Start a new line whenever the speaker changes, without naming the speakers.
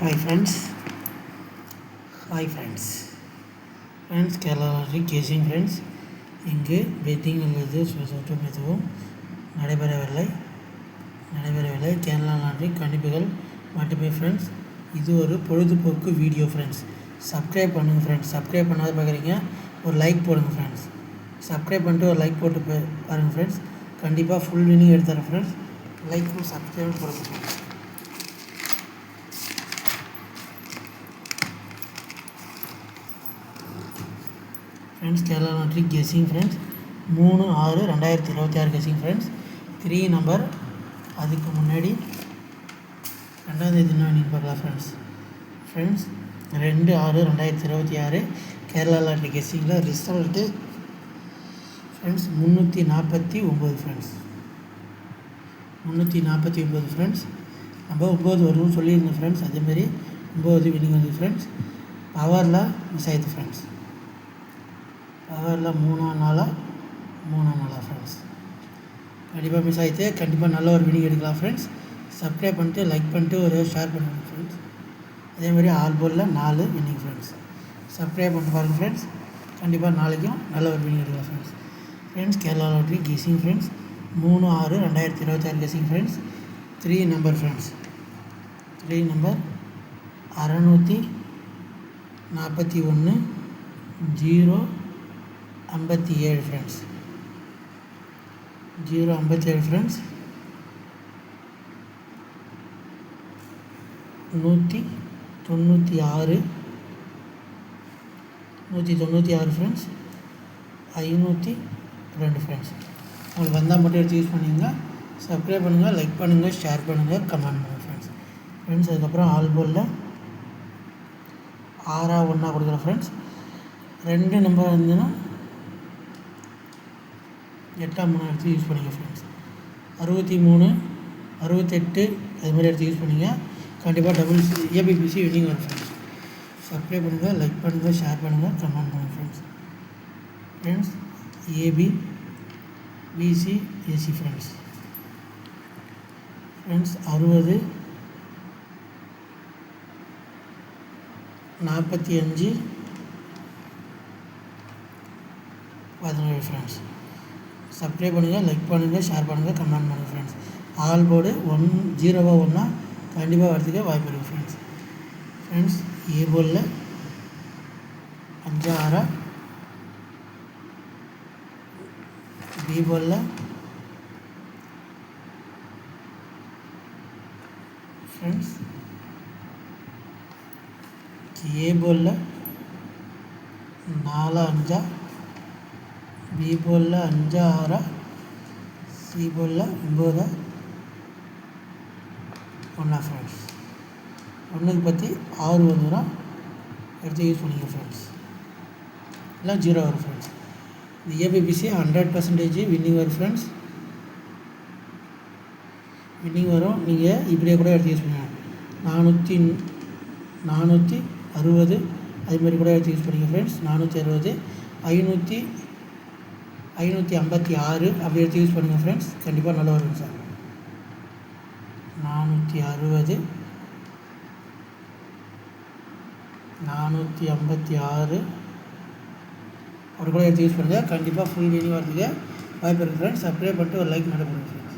Hi friends. Kerala lottery casing friends. இங்கு bedding உள்ளது. சுற்றும் எதுவும் நடைபெறவில்லை. கேரளா லாட்ரி கணிப்புகள் மட்டுமே ஃப்ரெண்ட்ஸ். இது ஒரு பொழுதுபோக்கு வீடியோ ஃப்ரெண்ட்ஸ். சப்ஸ்கிரைப் பண்ணுங்கள் ஃப்ரெண்ட்ஸ். சப்ஸ்கிரைப் பண்ணாத பார்க்குறீங்க, ஒரு லைக் போடுங்க ஃப்ரெண்ட்ஸ். சப்ஸ்கிரைப் பண்ணிட்டு ஒரு லைக் போட்டு பாருங்கள் ஃப்ரெண்ட்ஸ். கண்டிப்பாக ஃபுல் வினிங் எடுத்துறேன் ஃப்ரெண்ட்ஸ். லைக்கும் சப்ஸ்கிரைப் போடுங்க friends. Friends Kerala lottery guessing friends 3/6/2026 guessing friends. 3 number. அதுக்கு முன்னாடி 2ஆம் தேதி என்ன நீங்கள் பார்க்கலாம் ஃப்ரெண்ட்ஸ் 2/6/2026 கேரளா லாட்ரி கெஸிங்கில் ரிசல்ட்டு ஃப்ரெண்ட்ஸ் 349 ஃப்ரெண்ட்ஸ். 349 ஃப்ரெண்ட்ஸ். நம்ம 9 வரும்னு சொல்லியிருந்தோம் ஃப்ரெண்ட்ஸ். அதேமாரி 9 வினிங் வந்து ஃப்ரெண்ட்ஸ். பவரில் மிஸ் ஆயிடுது ஃப்ரெண்ட்ஸ். பவரில் 3ஆம் நாளாக ஃப்ரெண்ட்ஸ். கண்டிப்பாக மிஸ் ஆகிடுது. கண்டிப்பாக நல்ல ஒரு வினிங் எடுக்கலாம் ஃப்ரெண்ட்ஸ். சப்ஸ்கிரைப் பண்ணிட்டு லைக் பண்ணிட்டு ஒரு ஷேர் பண்ணுங்கள் ஃப்ரெண்ட்ஸ். அதேமாதிரி ஆல் போலில் 4 வினிங் ஃப்ரெண்ட்ஸ். சப்ஸ்கிரைப் பண்ணிட்டு பாருங்கள் ஃப்ரெண்ட்ஸ். கண்டிப்பாக நாளைக்கும் நல்ல ஒரு வினிங் எடுக்கலாம் friends. Kerala lottery guessing friends 3/6/2026 guessing friends. 3 number friends. 3 number 641 057 friends. 057 friends. 196 friends. 502 friends. உங்களுக்கு வந்தால் மட்டும் எடுத்து யூஸ் பண்ணிங்க. சப்ஸ்கிரைப் பண்ணுங்கள், லைக் பண்ணுங்கள், ஷேர் பண்ணுங்கள், கமெண்ட் பண்ணுங்கள் ஃப்ரெண்ட்ஸ். அதுக்கப்புறம் ஆல் போலில் 6/1 கொடுக்குறேன் ஃப்ரெண்ட்ஸ். 2 நம்பர் இருந்ததுன்னா 8ஆம் எடுத்து யூஸ் பண்ணிங்க ஃப்ரெண்ட்ஸ். 63 68 அதுமாதிரி எடுத்து யூஸ் பண்ணிங்க. கண்டிப்பாக டபுள் ஏபிபிசி வினிங் வரும் ஃப்ரெண்ட்ஸ். சப்ஸ்கிரைப் பண்ணுங்கள், லைக் பண்ணுங்கள், ஷேர் பண்ணுங்கள், கமெண்ட் பண்ணுங்கள் friends. AB PC AC friends. 60 45 17 friends. Subscribe பண்ணுங்கள், லைக் பண்ணுங்கள், ஷேர் பண்ணுங்கள், கமெண்ட் பண்ணுங்கள் ஃப்ரெண்ட்ஸ். ஆல் போர்டு 0/1 கண்டிப்பாக வரதுக்கு வாய்ப்பு இருக்குது ஃப்ரெண்ட்ஸ். ஏ போலில் 5/6, பி போலில் ஃப்ரெண்ட்ஸ் ஏ போலில் 4/5, பி போலில் 5/6, சி போலில் 9/1 ஃப்ரெண்ட்ஸ். 1க்கு பற்றி 6 வந்துன்னா எடுத்து யூஸ் பண்ணிங்க ஃப்ரெண்ட்ஸ். இல்லை 0 வரும் ஃப்ரெண்ட்ஸ். இந்த ஏபிபிசி 100% வின்னிங் வரும் ஃப்ரெண்ட்ஸ். வின்னிங் வரும். நீங்கள் இப்படியே கூட எடுத்து யூஸ் பண்ணுங்கள். 460 அதுமாரி கூட எடுத்து யூஸ் பண்ணிங்க ஃப்ரெண்ட்ஸ். 460 556 அப்படி எடுத்து யூஸ் பண்ணுங்கள் ஃப்ரெண்ட்ஸ். கண்டிப்பாக நல்லா வரும் சார். 460 456 அப்படி கூட எடுத்து யூஸ் பண்ணுங்கள். கண்டிப்பாக ஃபுல் வினிங் வரதுக்கு வாய்ப்பு இருக்குது ஃப்ரெண்ட்ஸ். சப்ஸ்கிரைப் பண்ணிட்டு ஒரு லைக் மட்டும் பண்ணுங்கள் ஃப்ரெண்ட்ஸ்.